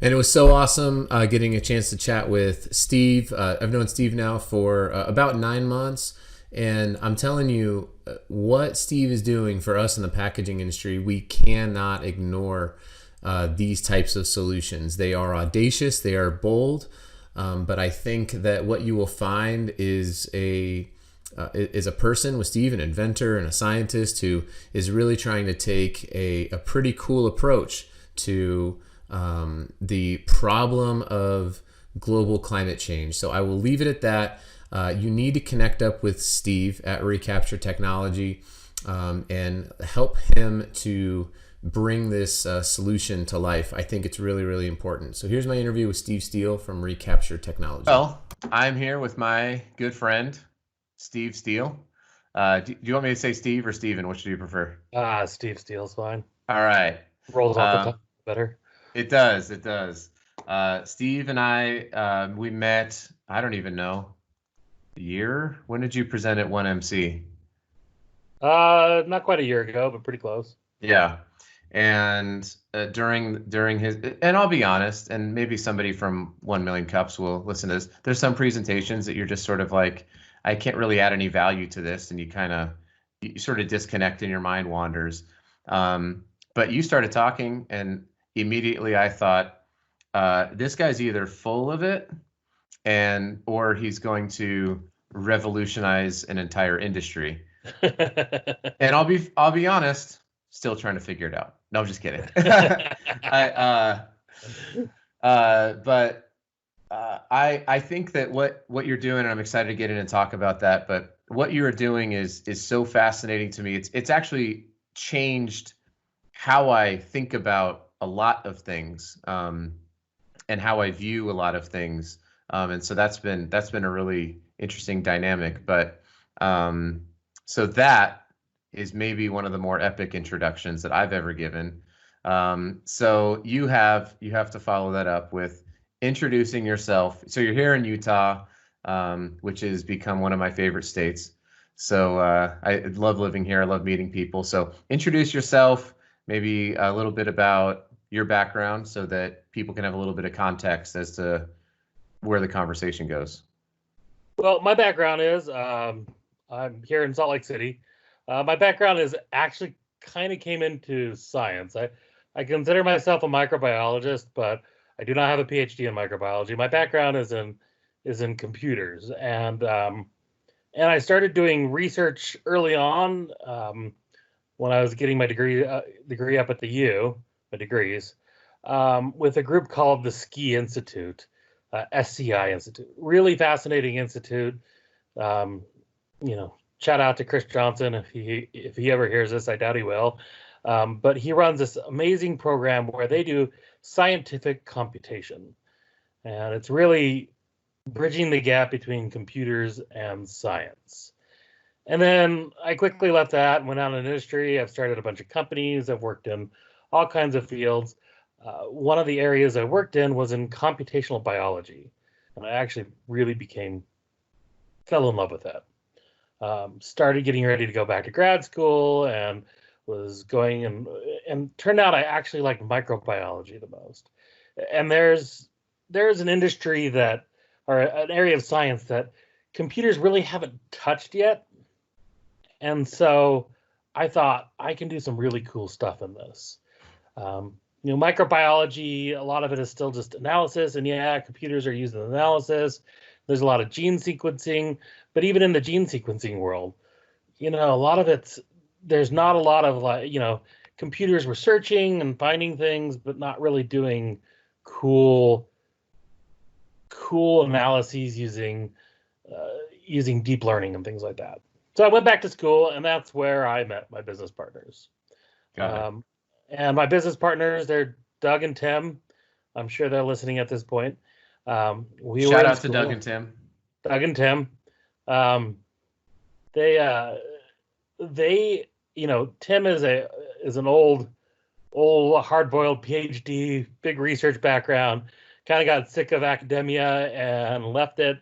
And it was so awesome getting a chance to chat with Steve. I've known Steve now for about 9 months. And I'm telling you, what Steve is doing for us in the packaging industry, we cannot ignore these types of solutions. They are audacious, they are bold. But I think that what you will find is a person with Steve, an inventor and a scientist who is really trying to take a pretty cool approach to the problem of global climate change. So I will leave it at that. You need to connect up with Steve at Recapture Technology and help him to bring this solution to life. I think it's really, really important. So here's my interview with Steve Steele from Recapture Technology. Well, I'm here with my good friend, Steve Steele. Do you want me to say Steve or Steven? Which do you prefer? Steve Steele's fine. All right. Rolls off the tongue better. It does. It does. Steve and I, we met, I don't even know, a year? When did you present at 1MC? Not quite a year ago, but pretty close. Yeah. And during his, and I'll be honest, and maybe somebody from 1 Million Cups will listen to this. There's some presentations that you're just sort of like, I can't really add any value to this, and you sort of disconnect and your mind wanders. But you started talking, and immediately I thought, this guy's either full of it, or he's going to revolutionize an entire industry. And I'll be honest, still trying to figure it out. No, I'm just kidding. I think that what you're doing, and I'm excited to get in and talk about that. But what you're doing is so fascinating to me. It's actually changed how I think about a lot of things, and how I view a lot of things. And so that's been a really interesting dynamic. But so that is maybe one of the more epic introductions that I've ever given. So you have to follow that up with introducing yourself. So you're here in Utah, which has become one of my favorite states. So I love living here. I love meeting people. So introduce yourself, maybe a little bit about your background so that people can have a little bit of context as to where the conversation goes. Well, my background is I'm here in Salt Lake City. My background is actually kind of came into science. I consider myself a microbiologist, but I do not have a PhD in microbiology. My background is in computers, and I started doing research early on when I was getting my degree up at the U, my degrees, with a group called the Ski Institute, SCI Institute. Really fascinating institute. Shout out to Chris Johnson if he ever hears this. I doubt he will. But he runs this amazing program where they do scientific computation. And it's really bridging the gap between computers and science. And then I quickly left that and went out in industry. I've started a bunch of companies. I've worked in all kinds of fields. One of the areas I worked in was in computational biology. And I actually really fell in love with that. Started getting ready to go back to grad school and was going and turned out I actually like microbiology the most. And there's an industry or an area of science that computers really haven't touched yet. And so I thought I can do some really cool stuff in this. Microbiology, a lot of it is still just analysis, and yeah, computers are used in analysis. There's a lot of gene sequencing, but even in the gene sequencing world, a lot of there's not a lot of computers researching and finding things, but not really doing cool analyses using deep learning and things like that. So I went back to school, and that's where I met my business partners. And my business partners, they're Doug and Tim. I'm sure they're listening at this point. Shout out to Doug and Tim. Doug and Tim. Tim is an old hard-boiled PhD, big research background, kind of got sick of academia and left it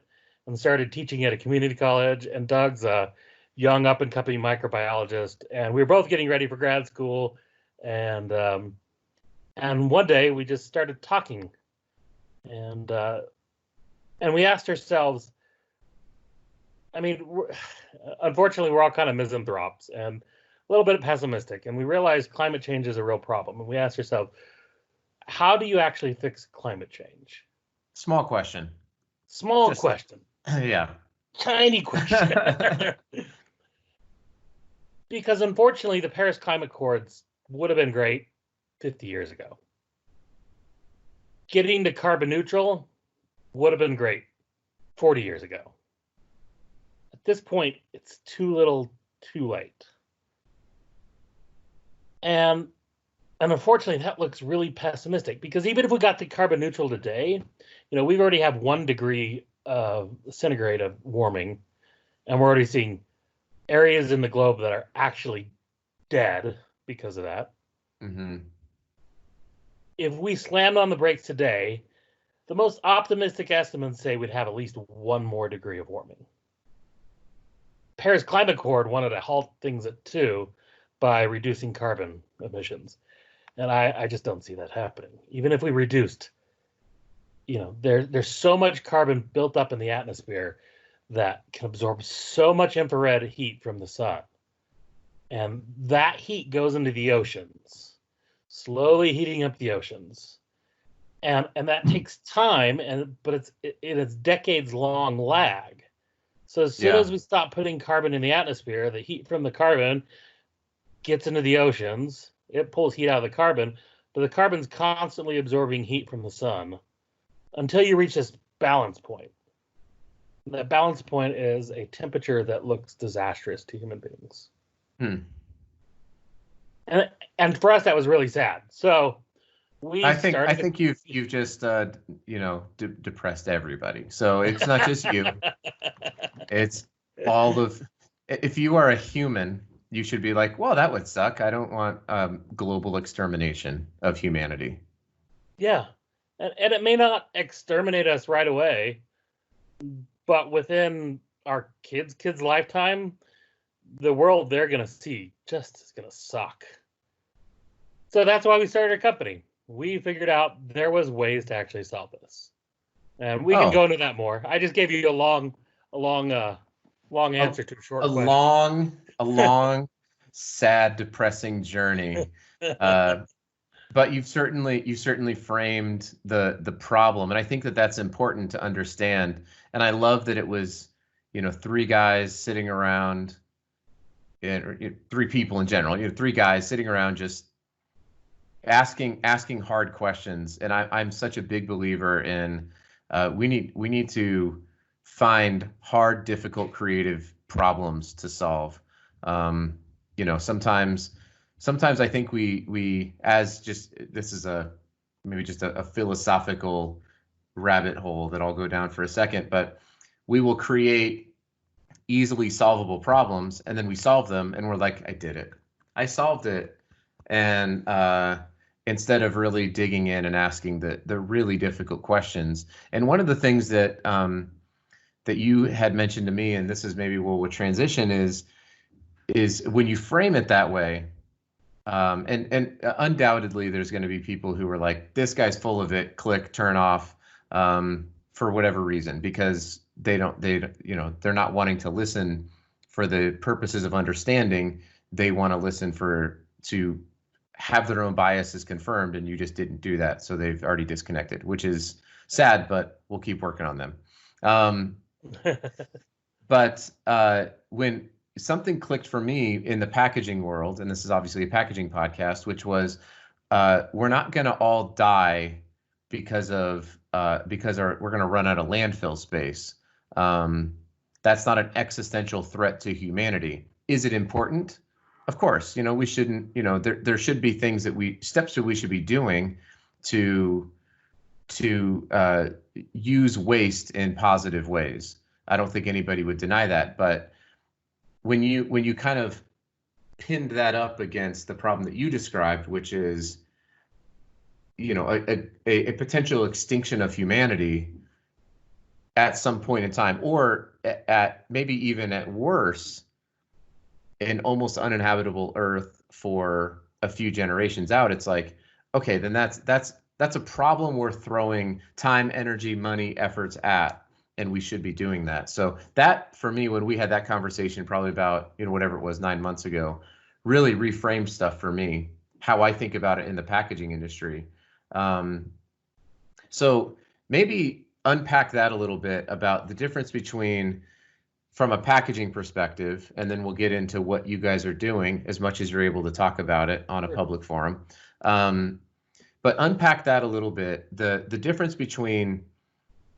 and started teaching at a community college. And Doug's a young up-and-coming microbiologist. And we were both getting ready for grad school. And one day we just started talking And we asked ourselves, I mean, unfortunately, we're all kind of misanthropes and a little bit pessimistic, and we realized climate change is a real problem. And we asked ourselves, how do you actually fix climate change? Small question. Small question. Yeah. Tiny question. Because unfortunately, the Paris Climate Accords would have been great 50 years ago. Getting to carbon neutral would have been great 40 years ago. At this point, it's too little, too late. And unfortunately, that looks really pessimistic, because even if we got to carbon neutral today, we've already have 1 degree of centigrade of warming, and we're already seeing areas in the globe that are actually dead because of that. Mm-hmm. If we slammed on the brakes today, the most optimistic estimates say we'd have at least 1 more degree of warming. Paris Climate Accord wanted to halt things at 2 by reducing carbon emissions. And I just don't see that happening. Even if we reduced, there's so much carbon built up in the atmosphere that can absorb so much infrared heat from the sun. And that heat goes into the oceans, slowly heating up the oceans. And that takes time, but it's decades long lag. So as soon as we stop putting carbon in the atmosphere, the heat from the carbon gets into the oceans. It pulls heat out of the carbon, but the carbon's constantly absorbing heat from the sun until you reach this balance point. That balance point is a temperature that looks disastrous to human beings. And for us, that was really sad. So I think you've just depressed everybody. So it's not just you. It's all of. If you are a human, you should be like, well, that would suck. I don't want global extermination of humanity. Yeah. And it may not exterminate us right away, but within our kids' lifetime, the world they're going to see just is going to suck. So that's why we started a company. We figured out there was ways to actually solve this. And we can go into that more. I just gave you a long answer to a short question. A long, sad, depressing journey. But you've certainly framed the problem, and I think that that's important to understand. And I love that it was, 3 guys sitting around, 3 people in general, 3 guys sitting around just asking hard questions. And I'm such a big believer in we need to find hard, difficult, creative problems to solve. Sometimes I think we as just this is maybe just a philosophical rabbit hole that I'll go down for a second, but we will create easily solvable problems, and then we solve them and we're like, I did it, I solved it. And instead of really digging in and asking the really difficult questions. And one of the things that that you had mentioned to me, and this is maybe where we'll transition, is when you frame it that way, and undoubtedly there's going to be people who are like, this guy's full of it, click, turn off, for whatever reason, because they're not wanting to listen for the purposes of understanding. They want to listen to have their own biases confirmed, and you just didn't do that, so they've already disconnected, which is sad, but we'll keep working on them. But when something clicked for me in the packaging world, and this is obviously a packaging podcast, which was we're not going to all die because we're going to run out of landfill space. That's not an existential threat to humanity. Is it important? Of course, we shouldn't, there should be things steps that we should be doing to use waste in positive ways. I don't think anybody would deny that. But when you kind of pinned that up against the problem that you described, which is, a potential extinction of humanity at some point in time, or at maybe even at worse, an almost uninhabitable Earth for a few generations out, it's like, okay, then that's that's a problem worth throwing time, energy, money, efforts at, and we should be doing that. So that, for me, when we had that conversation probably about, whatever it was, 9 months ago, really reframed stuff for me, how I think about it in the packaging industry. So maybe unpack that a little bit about the difference between, from a packaging perspective, and then we'll get into what you guys are doing as much as you're able to talk about it on a public forum. But unpack that a little bit, the difference between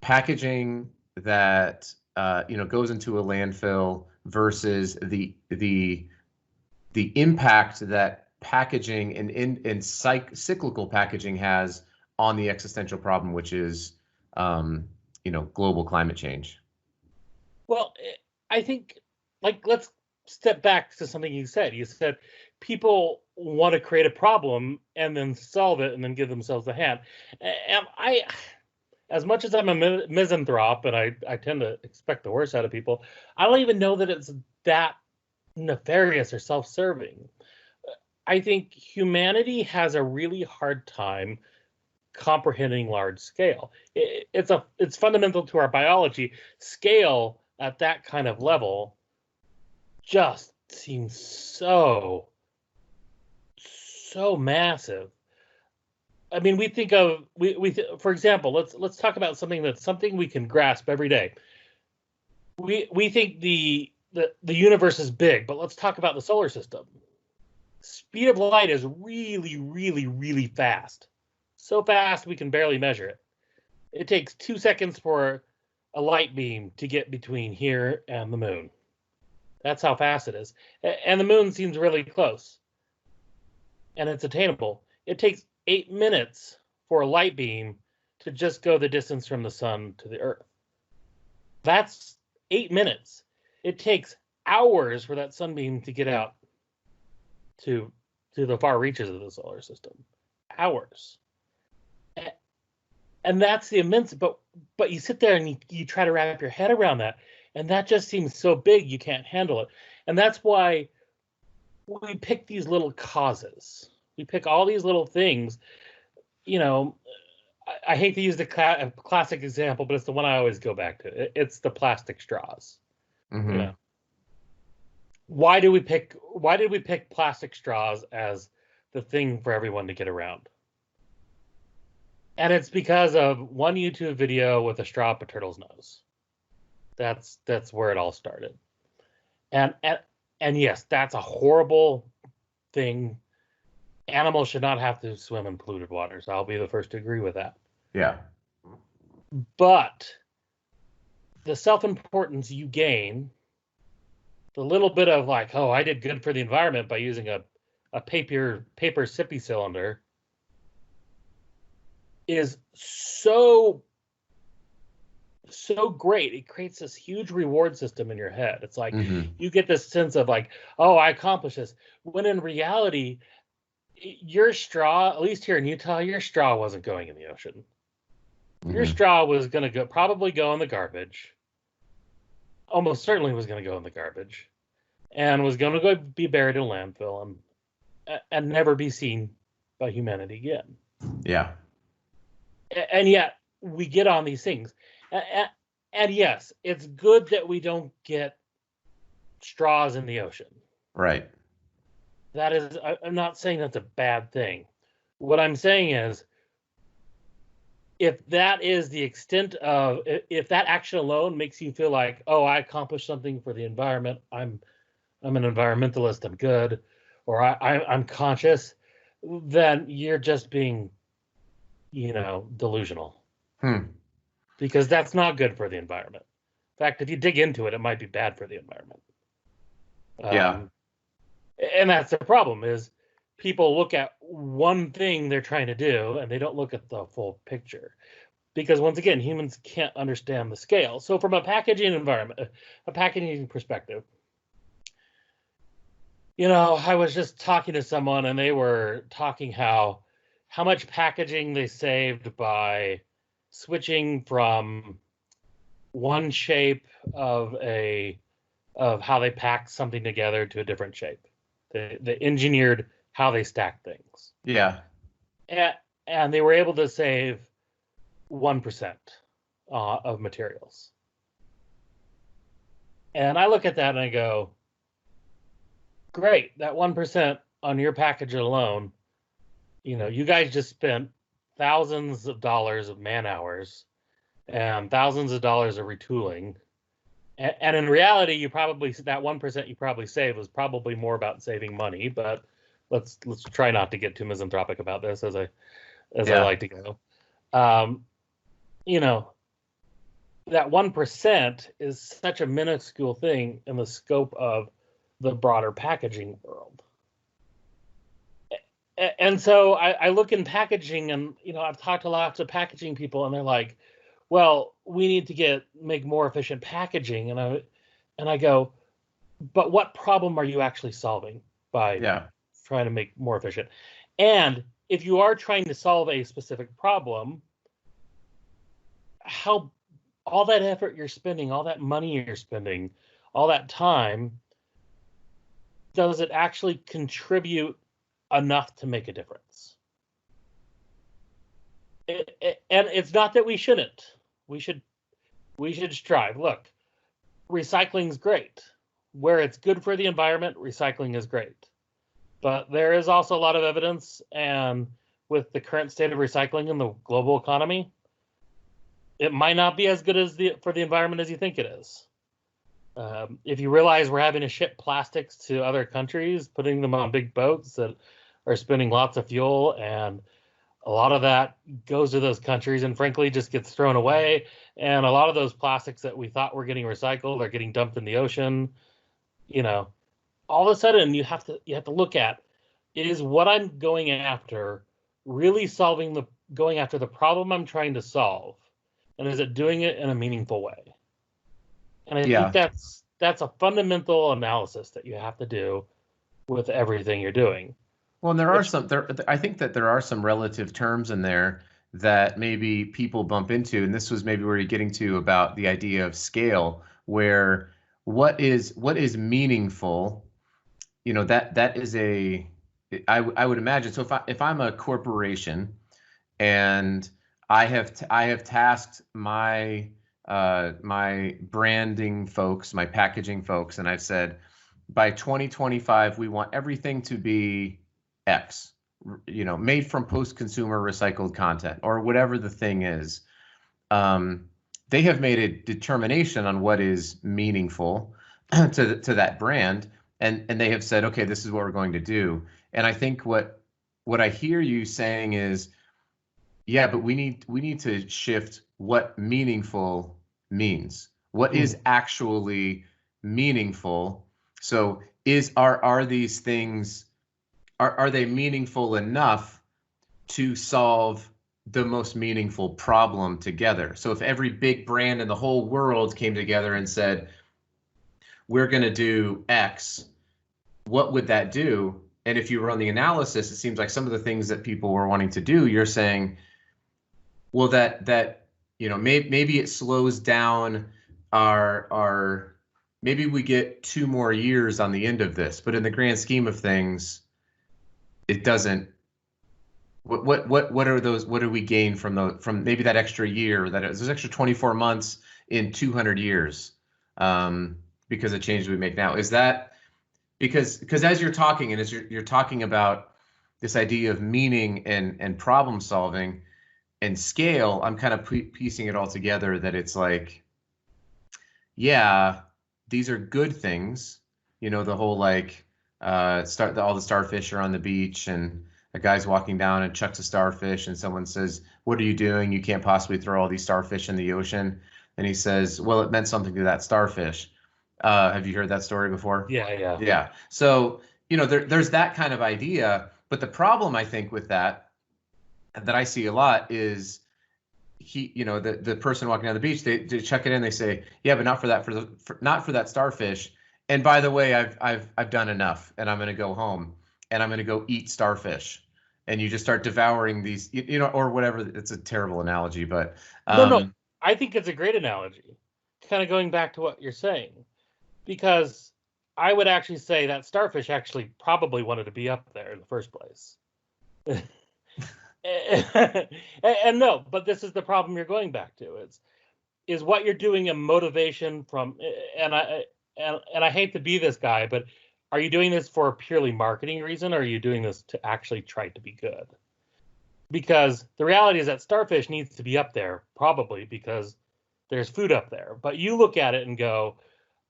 packaging that goes into a landfill versus the impact that packaging and cyclical packaging has on the existential problem, which is global climate change. Well, I think, let's step back to something you said. You said people want to create a problem and then solve it and then give themselves a hand. And as much as I'm a misanthrope and I tend to expect the worst out of people, I don't even know that it's that nefarious or self-serving. I think humanity has a really hard time comprehending large scale. It's fundamental to our biology. Scale at that kind of level just seems so massive. I mean, we think of for example, let's talk about something we can grasp every day. We think the universe is big, but let's talk about the solar system. Speed of light is really, really, really fast. So fast we can barely measure it. It takes 2 seconds for a light beam to get between here and the moon. That's how fast it is. And the moon seems really close. And it's attainable. It takes 8 minutes for a light beam to just go the distance from the sun to the Earth. That's 8 minutes. It takes hours for that sunbeam to get out to the far reaches of the solar system. Hours. And that's the immense, but you sit there and you try to wrap your head around that, and that just seems so big you can't handle it. And that's why we pick these little causes. We pick all these little things. I hate to use the classic example, but it's the one I always go back to. It's the plastic straws. Mm-hmm. Why did we pick plastic straws as the thing for everyone to get around? And it's because of one YouTube video with a straw up a turtle's nose. That's where it all started. And yes, that's a horrible thing. Animals should not have to swim in polluted waters. I'll be the first to agree with that. Yeah. But the self-importance you gain, the little bit of I did good for the environment by using a paper sippy cylinder, is so great. It creates this huge reward system in your head. It's like you get this sense of oh, I accomplished this. When in reality, your straw, at least here in Utah, your straw wasn't going in the ocean. Your straw was going to probably go in the garbage. Almost certainly was going to go in the garbage, and was going to go be buried in a landfill and never be seen by humanity again. Yeah. And yet we get on these things. And yes, it's good that we don't get straws in the ocean. Right. That is, I'm not saying that's a bad thing. What I'm saying is, if that is the extent of, if that action alone makes you feel like, oh, I accomplished something for the environment, I'm an environmentalist, I'm good, or I'm conscious, then you're just being, delusional. Because that's not good for the environment. In fact, if you dig into it, it might be bad for the environment. Yeah. And that's the problem, is people look at one thing they're trying to do and they don't look at the full picture. Because once again, humans can't understand the scale. So from a packaging environment, a packaging perspective, I was just talking to someone and they were talking how much packaging they saved by switching from one shape of how they packed something together to a different shape. They engineered how they stack things. Yeah. and they were able to save 1% of materials. And I look at that and I go, great, that 1% on your package alone, you guys just spent thousands of dollars of man hours and thousands of dollars of retooling. And in reality, that 1% you probably saved was probably more about saving money, but let's try not to get too misanthropic about this as I like to go. That 1% is such a minuscule thing in the scope of the broader packaging world. And so I look in packaging, and I've talked to lots of packaging people, and they're like, well, we need to make more efficient packaging. And I go, but what problem are you actually solving by trying to make more efficient? And if you are trying to solve a specific problem, how all that effort you're spending, all that money you're spending, all that time, does it actually contribute enough to make a difference? And it's not that we shouldn't. We should strive. Look, recycling's great. Where it's good for the environment, recycling is great. But there is also a lot of evidence, and with the current state of recycling in the global economy, it might not be as good for the environment as you think it is. If you realize we're having to ship plastics to other countries, putting them on big boats that are spending lots of fuel, and a lot of that goes to those countries and frankly just gets thrown away. And a lot of those plastics that we thought were getting recycled are getting dumped in the ocean. All of a sudden you have to look at, is what I'm going after really going after the problem I'm trying to solve? And is it doing it in a meaningful way? And I think that's a fundamental analysis that you have to do with everything you're doing. Well, and I think that there are some relative terms in there that maybe people bump into, and this was maybe where you're getting to about the idea of scale, where what is meaningful, that is I would imagine. So if I'm a corporation and I have tasked my branding folks, my packaging folks, and I've said, by 2025 we want everything to be X, made from post-consumer recycled content or whatever the thing is. They have made a determination on what is meaningful to that brand, and they have said, okay, this is what we're going to do. And I think what I hear you saying is, yeah, but we need to shift what meaningful means. What is actually meaningful? So are these things, are they meaningful enough to solve the most meaningful problem together? So if every big brand in the whole world came together and said, we're going to do X, what would that do? And if you run the analysis, it seems like some of the things that people were wanting to do, you're saying, well, maybe it slows down maybe we get 2 more years on the end of this, but in the grand scheme of things, it doesn't. What are those? What do we gain from maybe that extra year, those extra 24 months in 200 years, because of changes we make now? Is that because as you're talking, and as you're talking about this idea of meaning and problem solving and scale, I'm kind of piecing it all together, that it's like, yeah, these are good things. The whole all the starfish are on the beach, and a guy's walking down and chucks a starfish, and someone says, what are you doing? You can't possibly throw all these starfish in the ocean. And he says, well, it meant something to that starfish. Have you heard that story before? Yeah. So, there's that kind of idea. But the problem, I think, with that I see a lot is the person walking down the beach, they chuck it in, they say, yeah, but not for that starfish. And by the way, I've done enough, and I'm going to go home and I'm going to go eat starfish. And you just start devouring these, or whatever. It's a terrible analogy, but no, I think it's a great analogy. Kind of going back to what you're saying, because I would actually say that starfish actually probably wanted to be up there in the first place. and no, but this is the problem you're going back to. Is what you're doing a motivation from, and I hate to be this guy, but are you doing this for a purely marketing reason, or are you doing this to actually try to be good? Because the reality is that starfish needs to be up there, probably because there's food up there. But you look at it and go,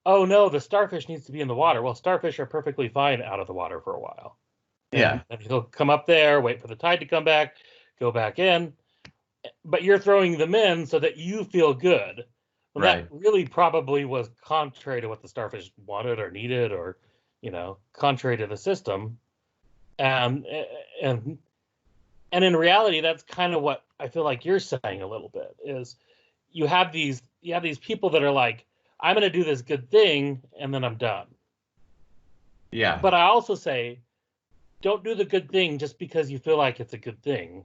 oh no, the starfish needs to be in the water. Well, starfish are perfectly fine out of the water for a while. Yeah. And he'll come up there, wait for the tide to come back, go back in. But you're throwing them in so that you feel good. When Right. that really probably was contrary to what the starfish wanted or needed, or, contrary to the system. And in reality, that's kind of what I feel like you're saying a little bit, is you have these people that are like, I'm going to do this good thing and then I'm done. Yeah. But I also say, don't do the good thing just because you feel like it's a good thing.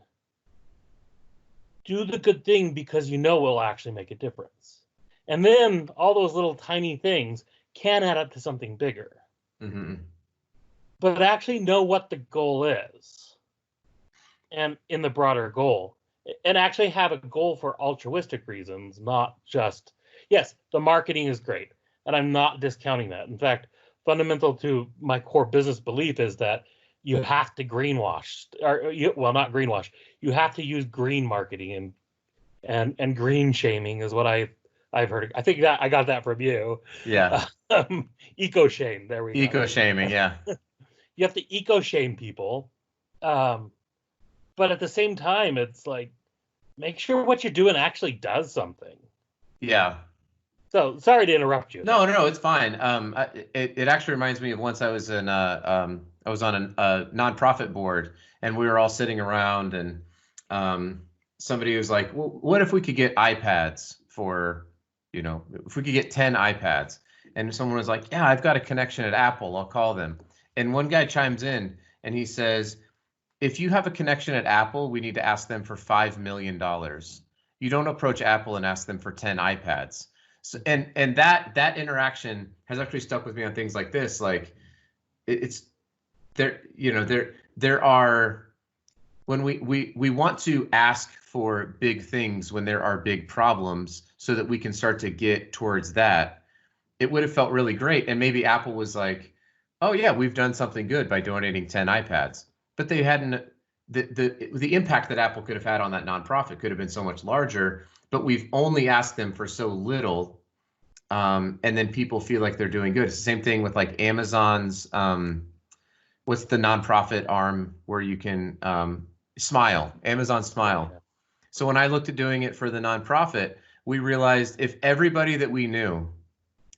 Do the good thing because you know it will actually make a difference. And then all those little tiny things can add up to something bigger. Mm-hmm. But actually know what the goal is. And in the broader goal. And actually have a goal for altruistic reasons, not just, yes, the marketing is great. And I'm not discounting that. In fact, fundamental to my core business belief is that you have to greenwash, not greenwash. You have to use green marketing and green shaming is what I've heard. I think that I got that from you. Yeah. Eco shame. There we go. Eco shaming. Yeah. You have to eco shame people, but at the same time, it's like, make sure what you're doing actually does something. Yeah. So sorry to interrupt you. No, it's fine. It actually reminds me of once I was on a nonprofit board, and we were all sitting around, and somebody was like, well, what if we could get iPads for, if we could get 10 iPads? And someone was like, yeah, I've got a connection at Apple. I'll call them. And one guy chimes in and he says, if you have a connection at Apple, we need to ask them for $5 million. You don't approach Apple and ask them for 10 iPads. So, and that interaction has actually stuck with me on things like this. Like it's there, there are, when we want to ask for big things when there are big problems so that we can start to get towards that. It would have felt really great. And maybe Apple was like, oh yeah, we've done something good by donating 10 iPads. But they hadn't, the impact that Apple could have had on that nonprofit could have been so much larger, but we've only asked them for so little. And then people feel like they're doing good. It's the same thing with like Amazon's, what's the nonprofit arm where you can, Smile, Amazon Smile. So when I looked at doing it for the nonprofit, we realized if everybody that we knew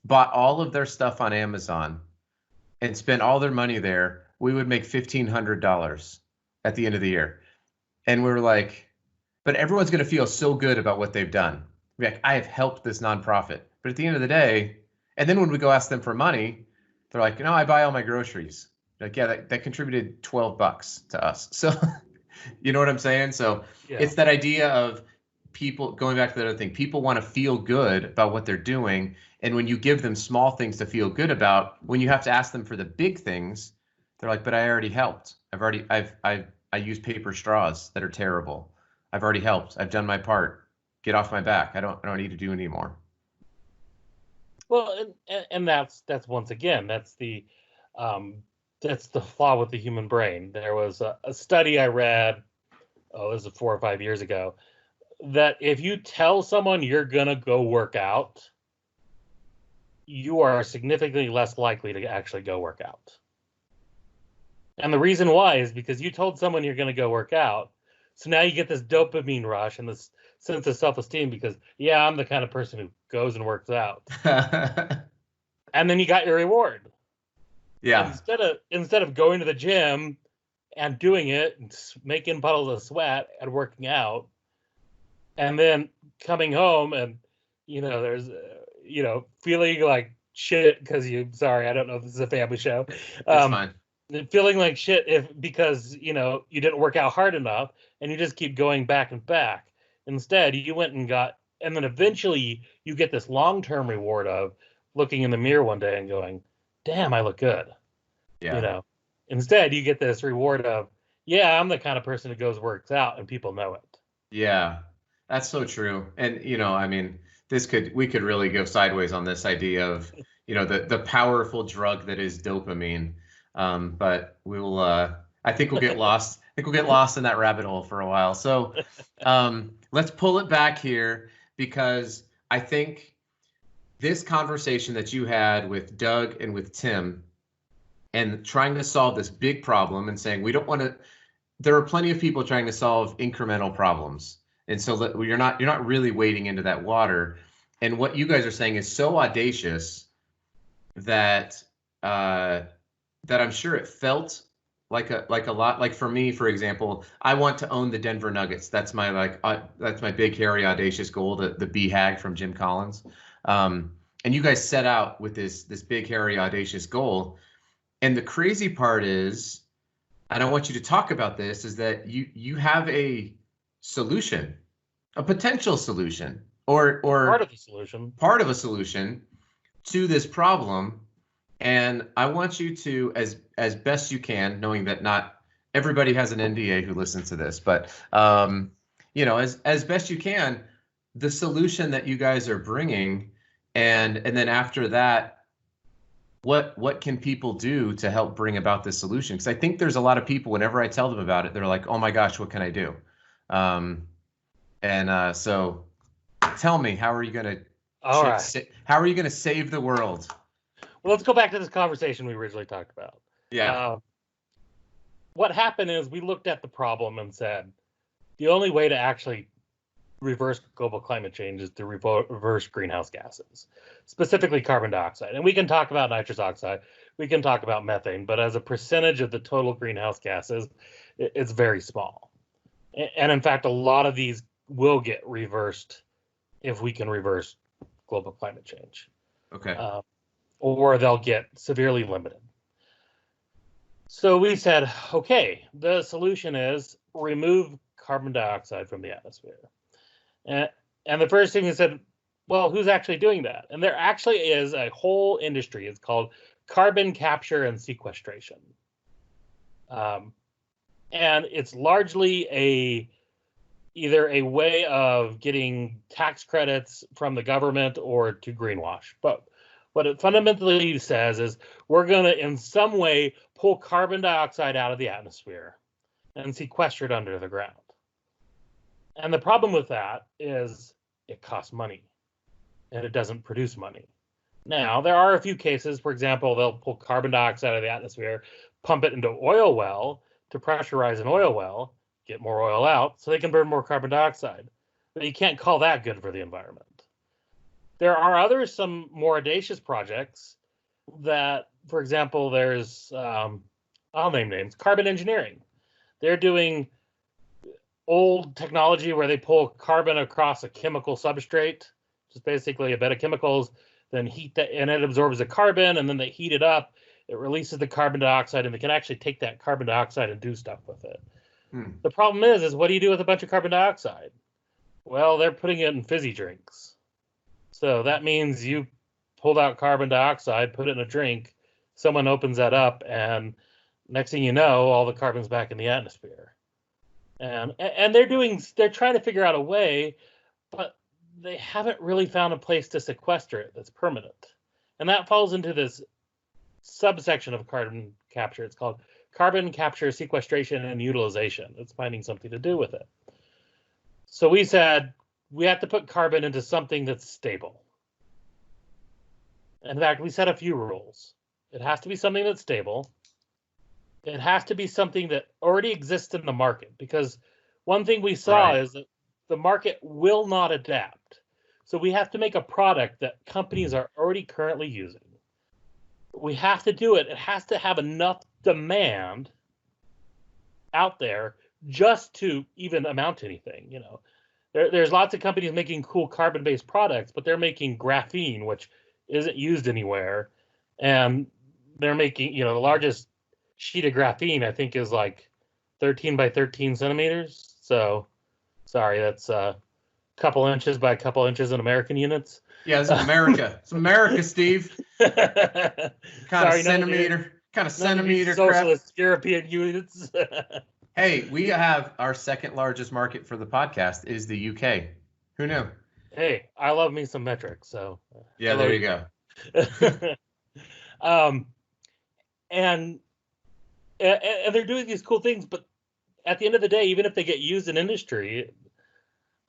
bought all of their stuff on Amazon and spent all their money there, we would make $1,500 at the end of the year. And we were like, but everyone's going to feel so good about what they've done. We're like, I have helped this nonprofit. But at the end of the day, and then when we go ask them for money, they're like, no, I buy all my groceries. Like, yeah, that contributed $12 to us. So, you know what I'm saying? So yeah. It's that idea of people, going back to the other thing, people want to feel good about what they're doing. And when you give them small things to feel good about, when you have to ask them for the big things, they're like, but I already helped. I use paper straws that are terrible. I've already helped. I've done my part. Get off my back. I don't need to do anymore. Well, and that's once again, that's the flaw with the human brain. There was a study I read, this was 4 or 5 years ago, that if you tell someone you're gonna go work out, you are significantly less likely to actually go work out. And the reason why is because you told someone you're gonna go work out, so now you get this dopamine rush and this sense of self-esteem because, yeah, I'm the kind of person who goes and works out. And then you got your reward. Yeah. Instead of going to the gym and doing it and making puddles of sweat and working out, and then coming home and, there's, feeling like shit because sorry, I don't know if this is a family show. It's fine. Feeling like shit because, you didn't work out hard enough and you just keep going back and back. Instead, you went and then eventually you get this long-term reward of looking in the mirror one day and going, damn, I look good. Yeah. Instead you get this reward of, yeah, I'm the kind of person who goes works out and people know it. Yeah, that's so true. And I mean, we could really go sideways on this idea of, the powerful drug that is dopamine. But we will I think we'll get lost. I think we'll get lost in that rabbit hole for a while. So let's pull it back here, because I think this conversation that you had with Doug and with Tim, and trying to solve this big problem and saying we don't want to, there are plenty of people trying to solve incremental problems, and so you're not really wading into that water. And what you guys are saying is so audacious that that I'm sure it felt like a lot. Like for me, for example, I want to own the Denver Nuggets. That's my that's my big, hairy, audacious goal. The BHAG from Jim Collins. And you guys set out with this big, hairy, audacious goal. And the crazy part is, I don't want you to talk about this, is that you have a solution, a potential solution, or Part of the solution. part of a solution to this problem. And I want you to, as best you can, knowing that not everybody has an NDA who listens to this, but as best you can, the solution that you guys are bringing, and then after that, what can people do to help bring about this solution? Because I think there's a lot of people, whenever I tell them about it, they're like, oh my gosh, what can I do? So tell me, how are you going to how are you going to save the world? Well, let's go back to this conversation we originally talked about. Yeah. What happened is we looked at the problem and said, the only way to actually reverse global climate change is to reverse greenhouse gases, specifically carbon dioxide. And we can talk about nitrous oxide, we can talk about methane, but as a percentage of the total greenhouse gases, it's very small. And in fact, a lot of these will get reversed if we can reverse global climate change. Okay. Or they'll get severely limited. So we said, okay, the solution is remove carbon dioxide from the atmosphere. And the first thing we said, well, who's actually doing that? And there actually is a whole industry. It's called carbon capture and sequestration. And it's largely either a way of getting tax credits from the government or to greenwash. But what it fundamentally says is we're going to, in some way, pull carbon dioxide out of the atmosphere and sequester it under the ground. And the problem with that is it costs money and it doesn't produce money. Now, there are a few cases, for example, they'll pull carbon dioxide out of the atmosphere, pump it into an oil well to pressurize an oil well, get more oil out so they can burn more carbon dioxide. But you can't call that good for the environment. There are some more audacious projects that, for example, there's, I'll name names, carbon engineering. They're doing old technology where they pull carbon across a chemical substrate, just basically a bed of chemicals, then heat that, and it absorbs the carbon, and then they heat it up, it releases the carbon dioxide, and they can actually take that carbon dioxide and do stuff with it. The problem is what do you do with a bunch of carbon dioxide? Well, they're putting it in fizzy drinks. So that means you pulled out carbon dioxide, put it in a drink, someone opens that up, and next thing you know, all the carbon's back in the atmosphere. And they're trying to figure out a way, but they haven't really found a place to sequester it that's permanent. And that falls into this subsection of carbon capture. It's called carbon capture, sequestration, and utilization. It's finding something to do with it. So we said we have to put carbon into something that's stable. In fact, we set a few rules. It has to be something that's stable. It has to be something that already exists in the market, because one thing we saw is that the market will not adapt. So we have to make a product that companies are already currently using. We have to do it. It has to have enough demand out there just to even amount to anything. There's lots of companies making cool carbon-based products, but they're making graphene, which isn't used anywhere. And they're making, the largest sheet of graphene, I think, is like 13 by 13 centimeters. So, sorry, that's a couple inches by a couple inches in American units. Yeah, this is America. It's America, Steve. Kind of centimeter crap. Socialist European units. Hey, we have our second largest market for the podcast is the UK. Who knew? Hey, I love me some metrics, so Yeah, hello there you you. go. um, and and they're doing these cool things, but at the end of the day, even if they get used in industry,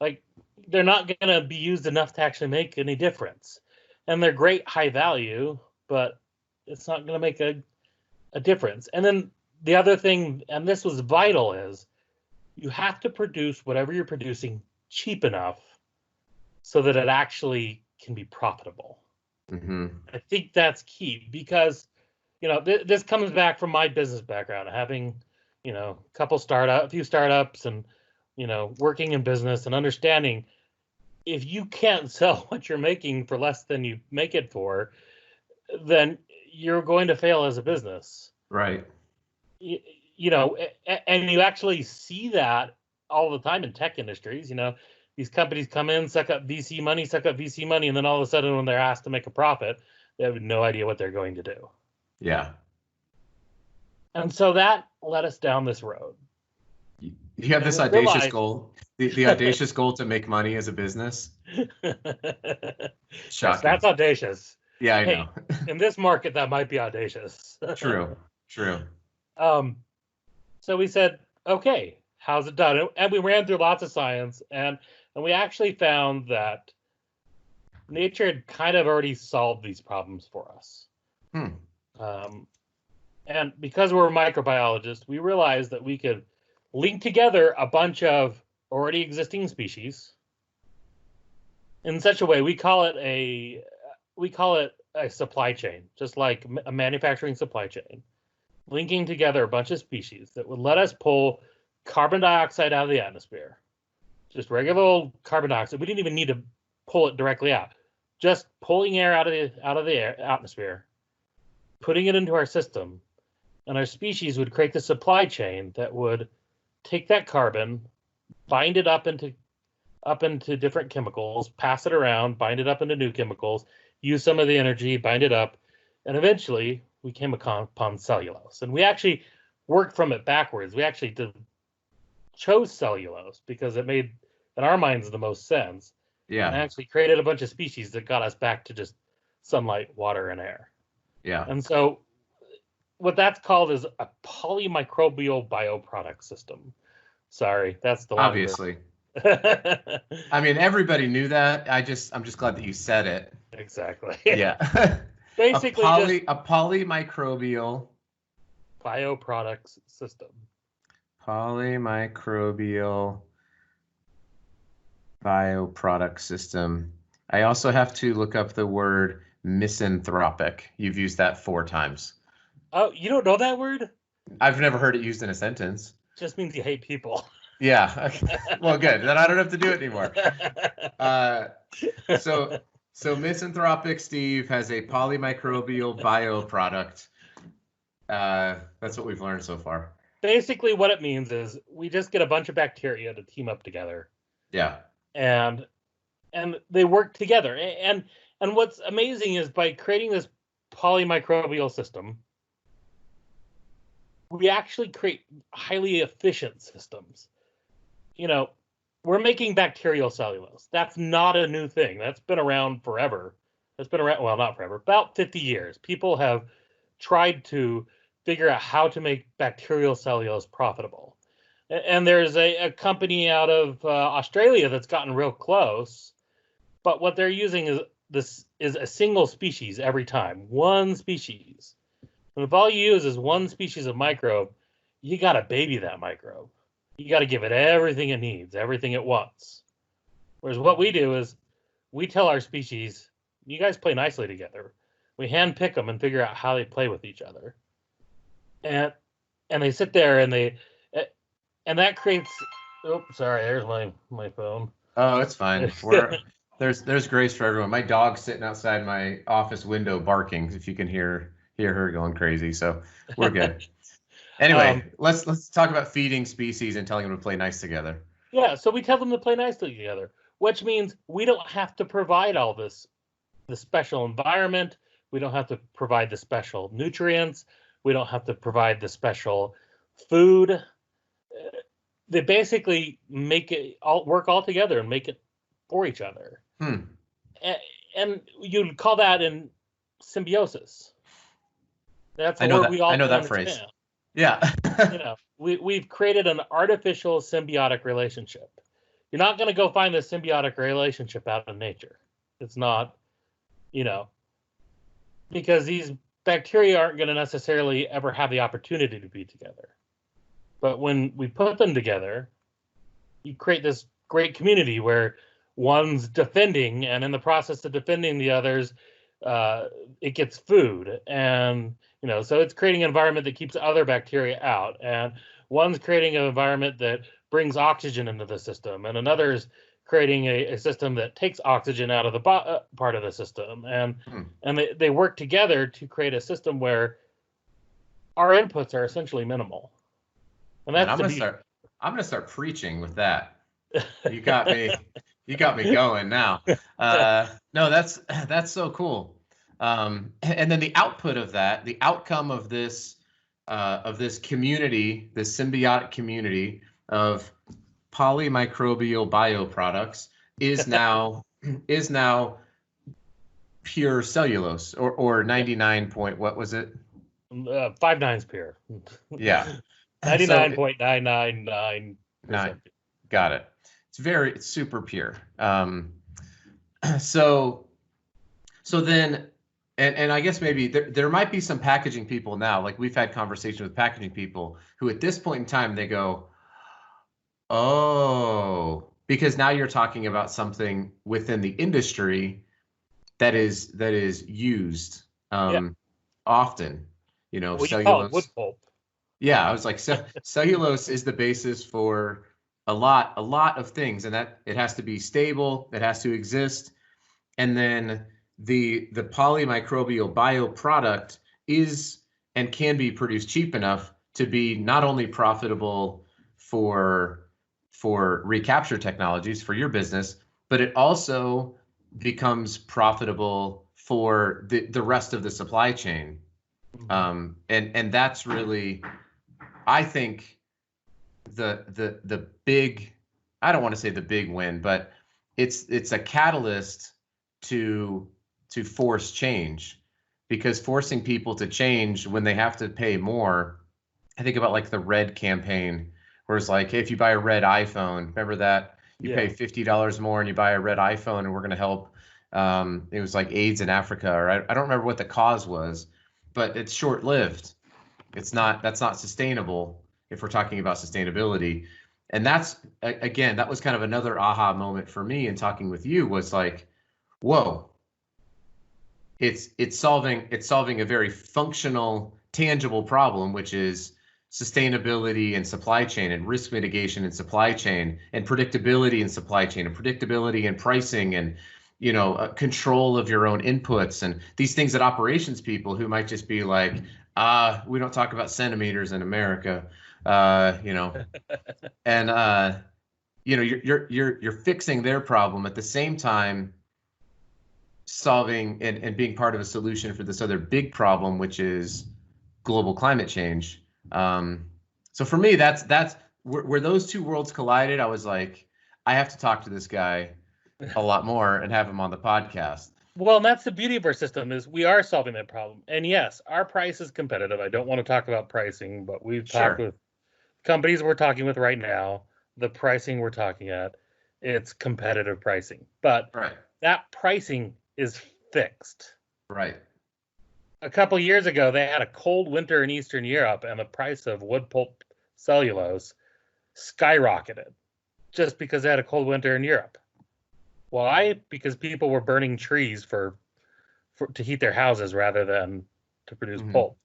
like they're not going to be used enough to actually make any difference. And they're great high value, but it's not going to make a difference. And then the other thing, and this was vital, is you have to produce whatever you're producing cheap enough so that it actually can be profitable. Mm-hmm. I think that's key because, this comes back from my business background, having, a few startups and, working in business and understanding if you can't sell what you're making for less than you make it for, then you're going to fail as a business. Right. And you actually see that all the time in tech industries. These companies come in, suck up VC money, and then all of a sudden when they're asked to make a profit, they have no idea what they're going to do. Yeah. And so that led us down this road. You have this audacious goal, the audacious goal to make money as a business. Yes, that's audacious. Yeah, I know. In this market, that might be audacious. True. So we said, okay, how's it done? And we ran through lots of science, and we actually found that nature had kind of already solved these problems for us. And because we're microbiologists, we realized that we could link together a bunch of already existing species in such a way we call it a supply chain, just like a manufacturing supply chain, linking together a bunch of species that would let us pull carbon dioxide out of the atmosphere, just regular old carbon dioxide. We didn't even need to pull it directly out, just pulling air out of the atmosphere, putting it into our system, and our species would create the supply chain that would take that carbon, bind it up into different chemicals, pass it around, bind it up into new chemicals, use some of the energy, bind it up, and eventually we came upon cellulose. And we actually worked from it backwards. We actually chose cellulose because it made, in our minds, the most sense. Yeah. And actually created a bunch of species that got us back to just sunlight, water, and air. Yeah. And so what that's called is a polymicrobial bioproduct system. Sorry, that's the obviously. I mean, everybody knew that. I'm just glad that you said it. Exactly. Yeah. Basically, a polymicrobial bioproducts system. Polymicrobial bioproduct system. I also have to look up the word misanthropic. You've used that 4 times. Oh, you don't know that word? I've never heard it used in a sentence. Just means you hate people. Yeah. Well, good. Then I don't have to do it anymore. So misanthropic Steve has a polymicrobial bioproduct. That's what we've learned so far. Basically, what it means is we just get a bunch of bacteria to team up together. Yeah. And they work together. And what's amazing is by creating this polymicrobial system, we actually create highly efficient systems. We're making bacterial cellulose. That's not a new thing. That's been around forever. That's been around, well, not forever, about 50 years. People have tried to figure out how to make bacterial cellulose profitable. And there's a company out of Australia that's gotten real close. But what they're using is a single species every time, one species. And if all you use is one species of microbe, you got to baby that microbe. You got to give it everything it needs, everything it wants. Whereas what we do is we tell our species, you guys play nicely together. We hand pick them and figure out how they play with each other. And they sit there and that creates, sorry, there's my phone. Oh, it's fine. There's grace for everyone. My dog's sitting outside my office window barking, if you can hear her going crazy. So we're good. Anyway, let's talk about feeding species and telling them to play nice together. Yeah, so we tell them to play nicely together, which means we don't have to provide all the special environment. We don't have to provide the special nutrients. We don't have to provide the special food. they basically make it all work all together and make it for each other. And you'd call that in symbiosis. That's a word we all I know can that phrase. understand. Yeah. We've created an artificial symbiotic relationship. You're not going to go find this symbiotic relationship out in nature. It's not, because these bacteria aren't going to necessarily ever have the opportunity to be together. But when we put them together, you create this great community where one's defending, and in the process of defending the others, it gets food. And, so it's creating an environment that keeps other bacteria out. And one's creating an environment that brings oxygen into the system, and another's creating a system that takes oxygen out of the part of the system. And they work together to create a system where our inputs are essentially minimal. And that's I'm gonna start preaching with that. You got me going now. No, that's so cool. And then the output of that, the outcome of this community, this symbiotic community of polymicrobial bioproducts is now pure cellulose, or 99 point, what was it? 5/9 pure. Yeah. 99.999%. Got it. It's super pure. So then, and I guess maybe there might be some packaging people now, like we've had conversations with packaging people who at this point in time, they go, oh, because now you're talking about something within the industry that is used often, cellulose. Wood pulp. Yeah, I was like, cellulose is the basis for a lot of things, and that it has to be stable, it has to exist, and then the polymicrobial bioproduct is and can be produced cheap enough to be not only profitable for recapture technologies for your business, but it also becomes profitable for the rest of the supply chain. And that's really, I think, the big, I don't want to say the big win, but it's a catalyst to force change, because forcing people to change when they have to pay more. I think about like the Red campaign, where it's like, hey, if you buy a Red iPhone, remember that you pay $50 more and you buy a Red iPhone, and we're going to help. It was like AIDS in Africa, or I don't remember what the cause was, but it's short-lived. That's not sustainable if we're talking about sustainability. And that's, again, that was kind of another aha moment for me in talking with you, was like, whoa, it's solving a very functional, tangible problem, which is sustainability and supply chain, and risk mitigation and supply chain, and predictability in supply chain, and predictability in pricing, and control of your own inputs, and these things that operations people who might just be like, we don't talk about centimeters in America, and you're fixing their problem at the same time solving and being part of a solution for this other big problem, which is global climate change. So for me, that's where those two worlds collided. I was like, I have to talk to this guy a lot more and have him on the podcast. Well, and that's the beauty of our system, is we are solving that problem. And yes, our price is competitive. I don't want to talk about pricing, but we've talked with companies we're talking with right now. The pricing we're talking at, it's competitive pricing. But that pricing is fixed. Right. A couple years ago, they had a cold winter in Eastern Europe, and the price of wood pulp cellulose skyrocketed just because they had a cold winter in Europe. Why? Because people were burning trees to heat their houses rather than to produce pulp.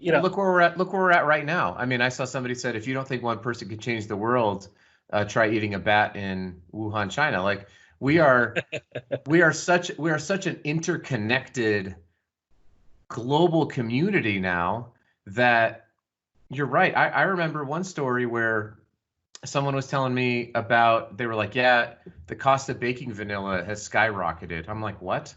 Look where we're at right now. I mean, I saw somebody said, if you don't think one person can change the world, try eating a bat in Wuhan, China. Like, we are such an interconnected global community now that you're right. I remember one story where someone was telling me about, they were like, yeah, the cost of baking vanilla has skyrocketed. I'm like, what?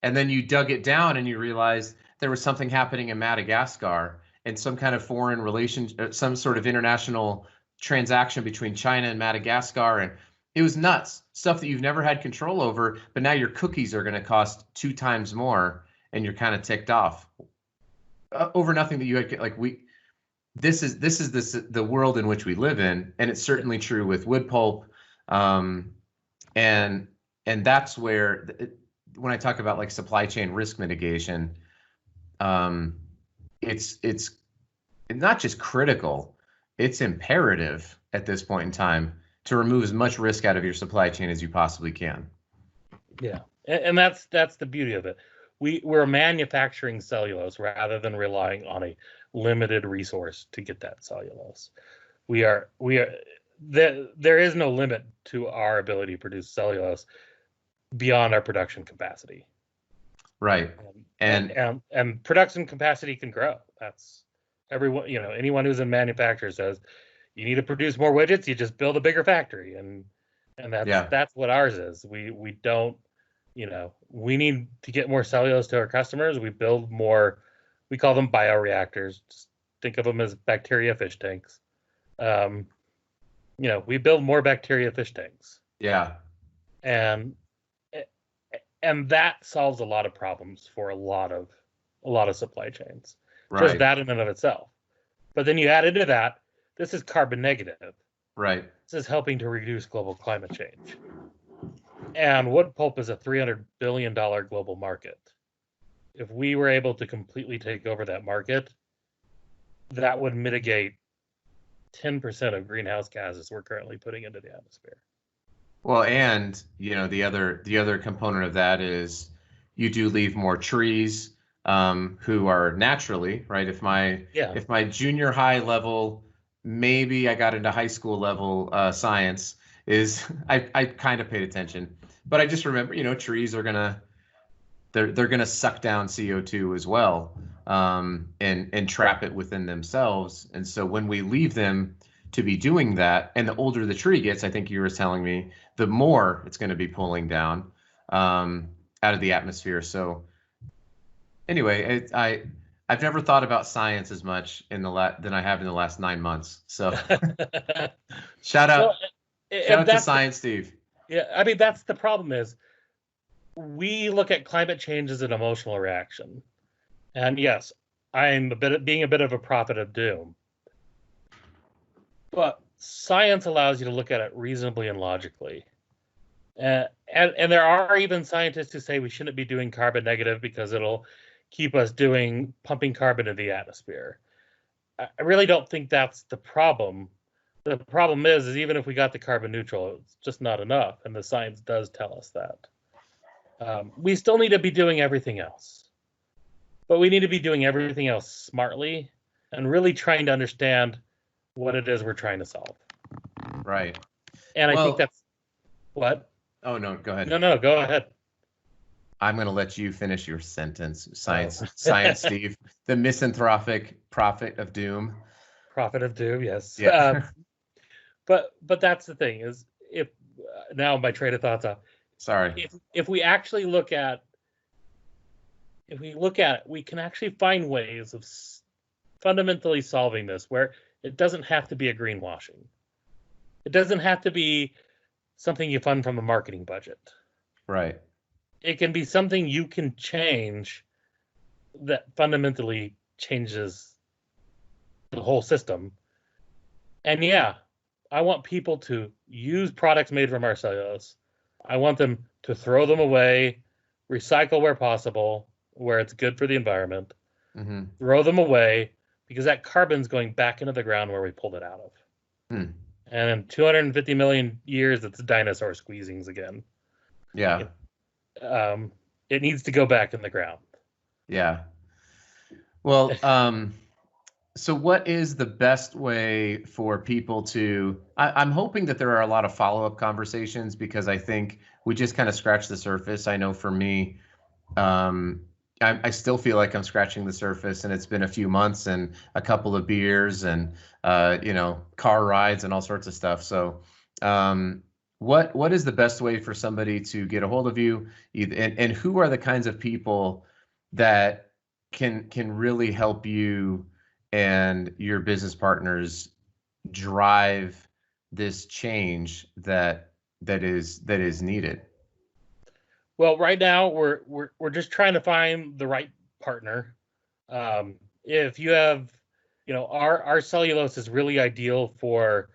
And then you dug it down and you realized there was something happening in Madagascar, and some kind of foreign relation, some sort of international transaction between China and Madagascar, and it was nuts. Stuff that you've never had control over, but now your cookies are going to cost 2 times more, and you're kind of ticked off over nothing that you had. Like this is the world in which we live in, and it's certainly true with wood pulp, and that's where when I talk about like supply chain risk mitigation, it's not just critical, it's imperative at this point in time to remove as much risk out of your supply chain as you possibly can. Yeah, and that's the beauty of it. We're manufacturing cellulose rather than relying on a limited resource to get that cellulose. There is no limit to our ability to produce cellulose beyond our production capacity. Right. And production capacity can grow. That's everyone, anyone who's in manufacture says you need to produce more widgets, you just build a bigger factory. And that's what ours is. We don't, we need to get more cellulose to our customers. We build more, we call them bioreactors. Just think of them as bacteria fish tanks. We build more bacteria fish tanks. Yeah. And that solves a lot of problems for a lot of supply chains. Right. Just that in and of itself. But then you add into that, this is carbon negative. Right. This is helping to reduce global climate change. And wood pulp is a $300 billion global market. If we were able to completely take over that market, that would mitigate 10% of greenhouse gases we're currently putting into the atmosphere. Well, and the other component of that is you do leave more trees, who are naturally, right. If my junior high level, maybe I got into high school level science, is I kind of paid attention, but I just remember trees are they're gonna suck down CO2 as well, and trap it within themselves. And so when we leave them to be doing that, and the older the tree gets, I think you were telling me, the more it's going to be pulling down out of the atmosphere. So anyway, I've never thought about science as much than I have in the last 9 months. So shout out to Science Steve. Yeah, I mean, that's the problem is we look at climate change as an emotional reaction. And yes, I'm being a bit of a prophet of doom. But science allows you to look at it reasonably and logically. And there are even scientists who say we shouldn't be doing carbon negative because it'll keep us pumping carbon into the atmosphere. I really don't think that's the problem. The problem is even if we got the carbon neutral, it's just not enough. And the science does tell us that. We still need to be doing everything else. But we need to be doing everything else smartly and really trying to understand what it is we're trying to solve. Right. And I think that's what? Oh, no, go ahead. No, go ahead. I'm going to let you finish your sentence. Science Steve, the misanthropic prophet of doom. Prophet of doom, yes. Yeah. But that's the thing is, if now my train of thoughts off. Sorry. If we actually look at it, we can actually find ways of fundamentally solving this where it doesn't have to be a greenwashing. It doesn't have to be something you fund from a marketing budget. Right. It can be something you can change that fundamentally changes the whole system. And yeah, I want people to use products made from our cellulose. I want them to throw them away, recycle where possible, where it's good for the environment, throw them away, because that carbon's going back into the ground where we pulled it out of. And in 250 million years, it's dinosaur squeezings again. Yeah. It needs to go back in the ground. Yeah. Well, so what is the best way for people to, I'm hoping that there are a lot of follow-up conversations, because I think we just kind of scratched the surface. I know for me, I still feel like I'm scratching the surface, and it's been a few months and a couple of beers and, car rides and all sorts of stuff. So what is the best way for somebody to get a hold of you? And who are the kinds of people that can really help you and your business partners drive this change that is needed? Well, right now we're just trying to find the right partner. If you have, our cellulose is really ideal for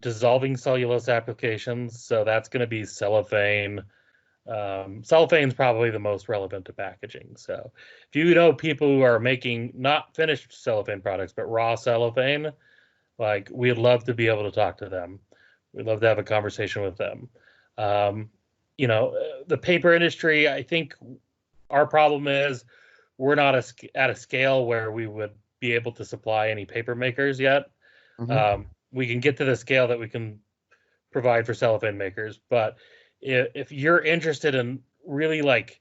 dissolving cellulose applications, so that's going to be cellophane. Cellophane's probably the most relevant to packaging. So if you know people who are making not finished cellophane products but raw cellophane, like, we'd love to be able to talk to them. We'd love to have a conversation with them. Um, the paper industry, I think our problem is we're not at a scale where we would be able to supply any paper makers yet. We can get to the scale that we can provide for cellophane makers, but if you're interested in really like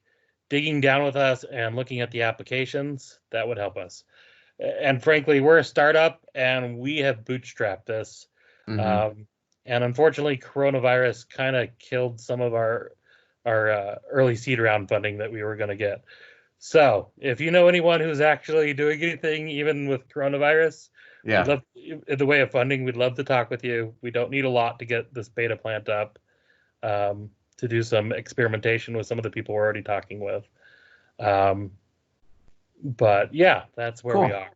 digging down with us and looking at the applications, that would help us. And frankly, we're a startup and we have bootstrapped this. And unfortunately, coronavirus kind of killed some of our early seed round funding that we were going to get. So if you know anyone who's actually doing anything, even with coronavirus, Yeah. we'd love, in the way of funding, we'd love to talk with you. We don't need a lot to get this beta plant up, to do some experimentation with some of the people we're already talking with. But yeah, that's where we are.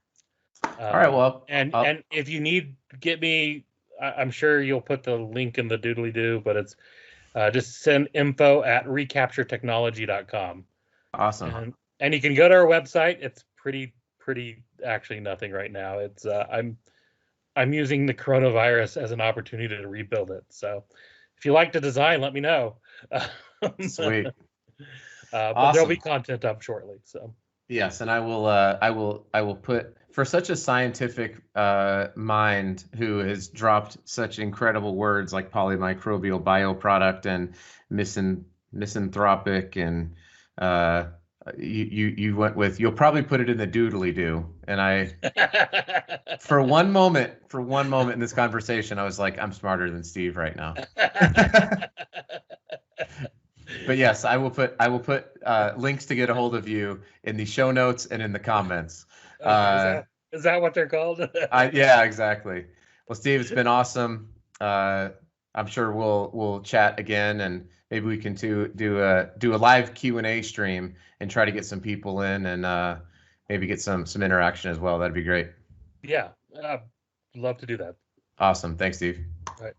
All right. Well, and if you need, get me, I'm sure you'll put the link in the doodly doo, but it's just send info@recapturetechnology.com. Awesome. And you can go to our website. It's pretty actually nothing right now. It's I'm using the coronavirus as an opportunity to rebuild it. So if you like the design, let me know. Sweet. But Awesome. there'll be content up shortly. So yes, and I will put, for such a scientific mind who has dropped such incredible words like polymicrobial bioproduct and misanthropic, and you went with, you'll probably put it in the doodly do. And I for one moment in this conversation, I was like, I'm smarter than Steve right now. But yes, I will put links to get a hold of you in the show notes and in the comments. Is that what they're called? Yeah, exactly. Well, Steve, it's been awesome. I'm sure we'll chat again, and maybe we can do a live Q&A stream and try to get some people in, and maybe get some interaction as well. That'd be great. Yeah, love to do that. Awesome. Thanks, Steve. All right.